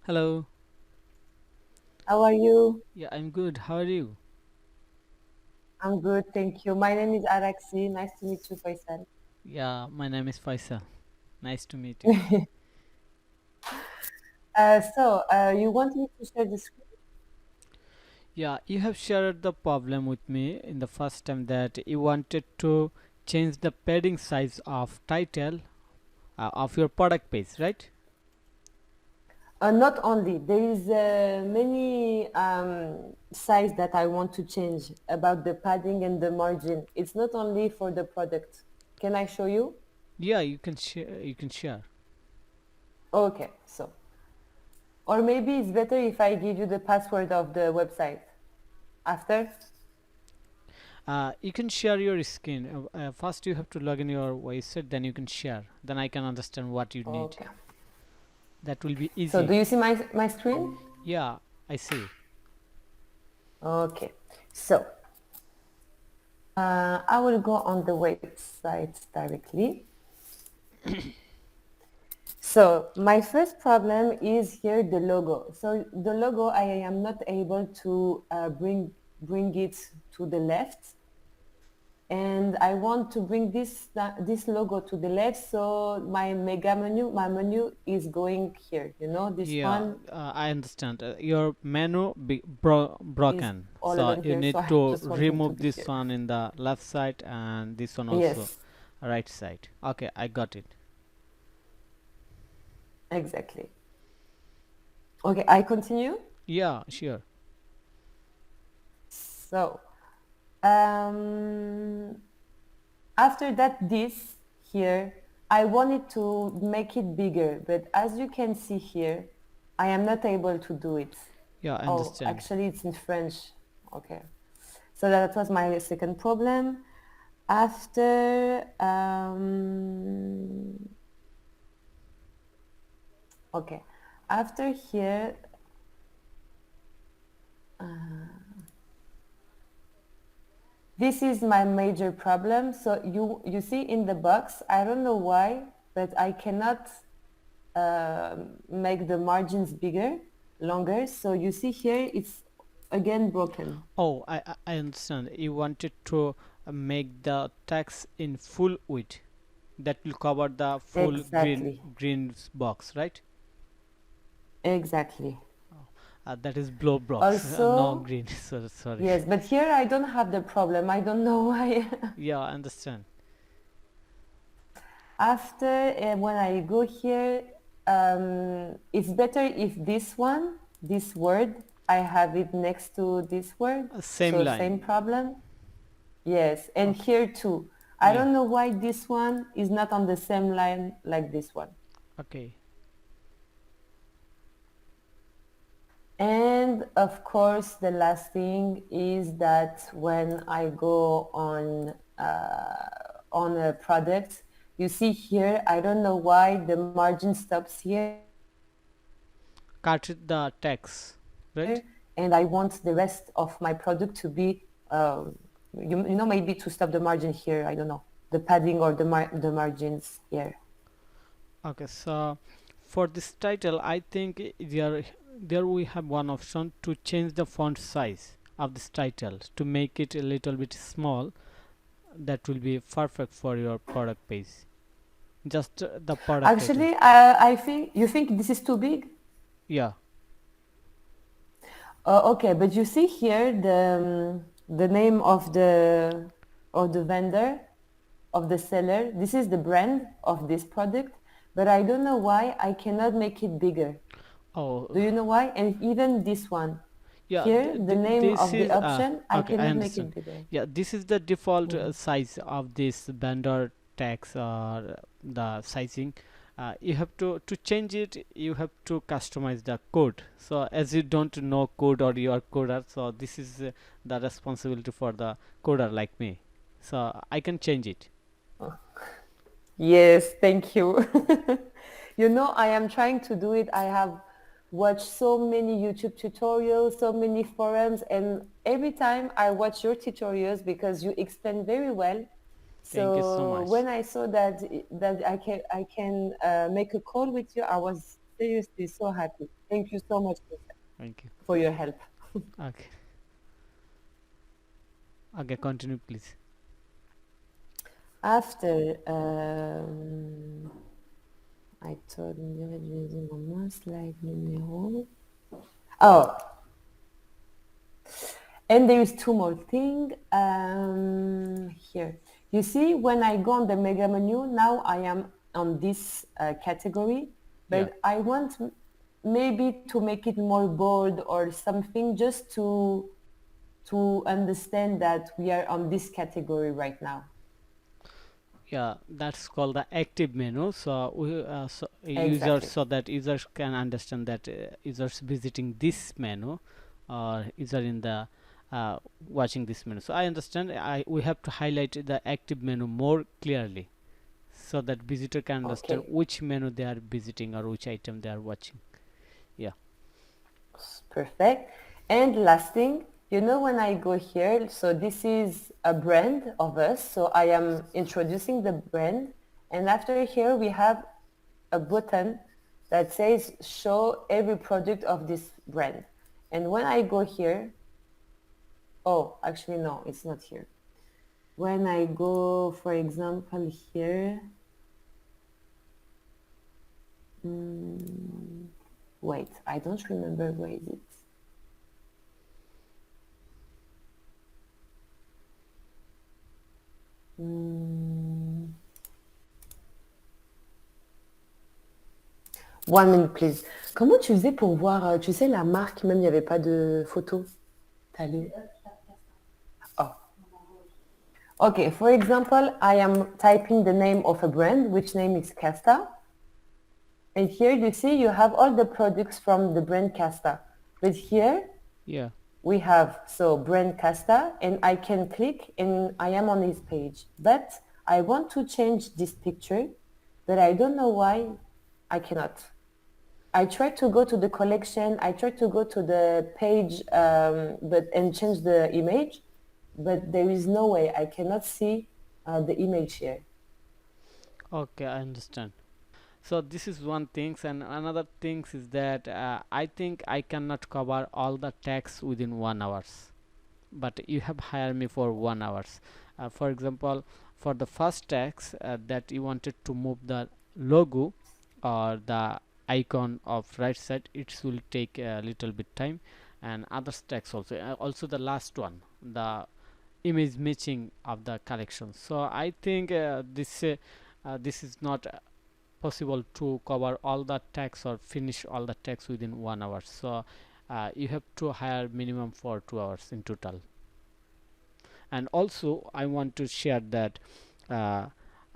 Hello. How are you? Yeah, I'm good. How are you? I'm good, thank you. My name is Araxi. Nice to meet you, Faisal. Yeah, my name is Faisal. Nice to meet you. You want me to share the screen? Yeah, you have shared the problem with me in the first time that you wanted to change the padding size of title of your product page, right? Not only, there is many size that I want to change about the padding and the margin. It's not only for the product. Can I show you? Yeah, you can share. You can share. Okay, or maybe it's better if I give you the password of the website after. You can share your screen. First, you have to log in your website. Then you can share. Then I can understand what you need. Okay. That will be So easy. do you see my screen? Yeah, I see. Okay. So I will go on the website directly. So my first problem is here the logo. So the logo, I am not able to bring it to the left, and I want to bring this logo to the left. So my menu is going here. You know, this Yeah, one I understand. Your menu is broken, all so over you here. So need I to just want him to remove be this here. one in the left side and this one also Yes, right side. Okay, I got it. exactly. Okay, I continue. Yeah, sure. So um, after that, this here, I wanted to make it bigger, but as you can see here, I am not able to do it. Yeah, I Oh, understand. actually it's in French. Okay. So that was my second problem. After, okay. After here, this is my major problem. So you see in the box, I don't know why, but I cannot make the margins bigger, longer. So you see here, it's again broken. Oh, I understand. You wanted to make the text in full width. That will cover the full Exactly. green box, right? Exactly. That is blue box, no Also, green. So sorry. yes, but here I don't have the problem. I don't know why. Yeah, I understand. After, when I go here, it's better if this word, I have it next to this word. Same So same line. problem. Yes, and Okay. here too. I Yeah. don't know why this one is not on the same line like this one. Okay. And of course, the last thing is that when I go on a product, you see here, I don't know why the margin stops here, Cut the text, right? and I want the rest of my product to be, you know, maybe to stop the margin here. I don't know, the padding or the margins here. Okay, so for this title, I think there we have one option to change the font size of this title to make it a little bit small. That will be perfect for your product page. Just the product title. Actually, I think you think this is too big. Yeah. Okay, but you see here the name of the vendor, of the seller. This is the brand of this product, but I don't know why I cannot make it bigger. Oh, Do you know why? And even this one yeah. here, the name This of the is option, I okay. I cannot make understand. it bigger. Yeah, this is the default Mhm. size of this vendor tags or the sizing. You have to change it. You have to customize the code. So as you don't know code or you are coder, so this is the responsibility for the coder like me. So I can change it. Yes, thank you. You know, I am trying to do it. I have watched so many YouTube tutorials, so many forums, and every time I watch your tutorials because you explain very well. Thank you so So much. when I saw that I can make a call with you, I was seriously so happy. Thank you so much Thank you. for your help. Okay. Okay, continue please. After I told you using one slide numéro. Oh, and there is two more things here. You see, when I go on the mega menu, now I am on this category, but Yeah. I want maybe to make it more bold or something just to understand that we are on this category right now. Yeah, that's called the active menu. So we users, Exactly. so that users can understand that users visiting this menu or user in the watching this menu. So I understand. We have to highlight the active menu more clearly so that visitor can understand Okay. which menu they are visiting or which item they are watching. Yeah. Perfect. And last thing, you know, when I go here, so this is a brand of us. So I am introducing the brand. And after here, we have a button that says show every product of this brand. And when I go here, oh, actually, no, it's not here. When I go, for example, here, wait, I don't remember where is it. One minute, please. Comment tu faisais pour voir, tu sais, la marque, même il n'y avait pas de photo? T'as lu? Oh. Okay, for example, I am typing the name of a brand, which name is Casta. And here you see you have all the products from the brand Casta. But here Yeah. we have, so brand Casta, and I can click and I am on his page. But I want to change this picture, but I don't know why I cannot. I tried to go to the collection, I tried to go to the page and change the image, but there is no way. I cannot see the image here. Okay, I understand. So this is one things, and another things is that I think I cannot cover all the tags within 1 hours, but you have hired me for 1 hours. For example, for the first tags that you wanted to move the logo or the icon of right side, it will take a little bit time, and other tags also. Also the last one, the image matching of the collection. So I think this is not possible to cover all the tags or finish all the tags within 1 hour. So you have to hire minimum for 2 hours in total. And also I want to share that uh,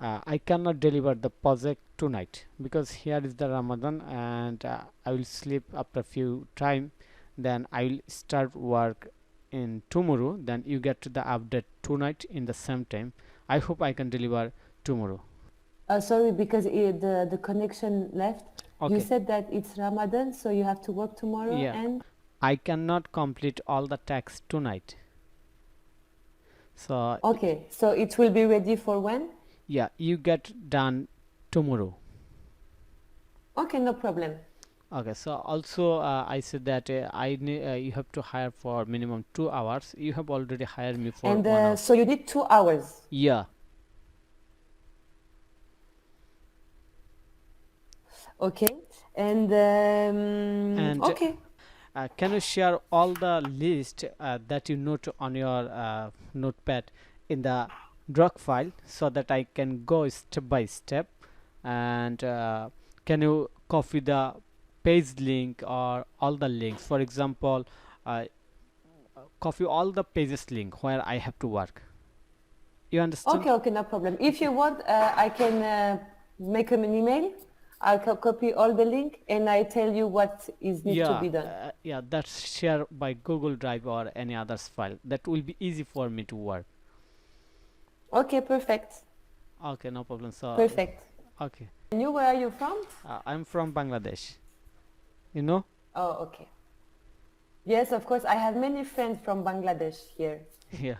I cannot deliver the project tonight because here is the Ramadan, and I will sleep after a few time, then I will start work in tomorrow, then you get to the update tonight in the same time. I hope I can deliver tomorrow. Sorry, because the connection left. You Okay. said that it's Ramadan, so you have to work tomorrow Yeah, and... I cannot complete all the tasks tonight. So Okay, so it will be ready for when? yeah, you get done tomorrow. Okay, no problem. Okay, so also I said that you have to hire for minimum 2 hours. You have already hired me for And 1 hour. so you need 2 hours. Yeah. Okay, and And okay. can you share all the list that you note on your notepad in the doc file so that I can go step by step? And can you copy the page link or all the links? For example, uh, copy all the pages link where I have to work. You understand? Okay, no problem. If you want, I can make an email. I'll copy all the link and I tell you what is need to Yeah, be done. yeah, that's share by Google Drive or any others file. That will be easy for me to work. Okay, perfect. Okay, no problem. So, Perfect. okay, And you, where are you from? I'm from Bangladesh. You know? Oh, okay. Yes, of course. I have many friends from Bangladesh here. Yeah.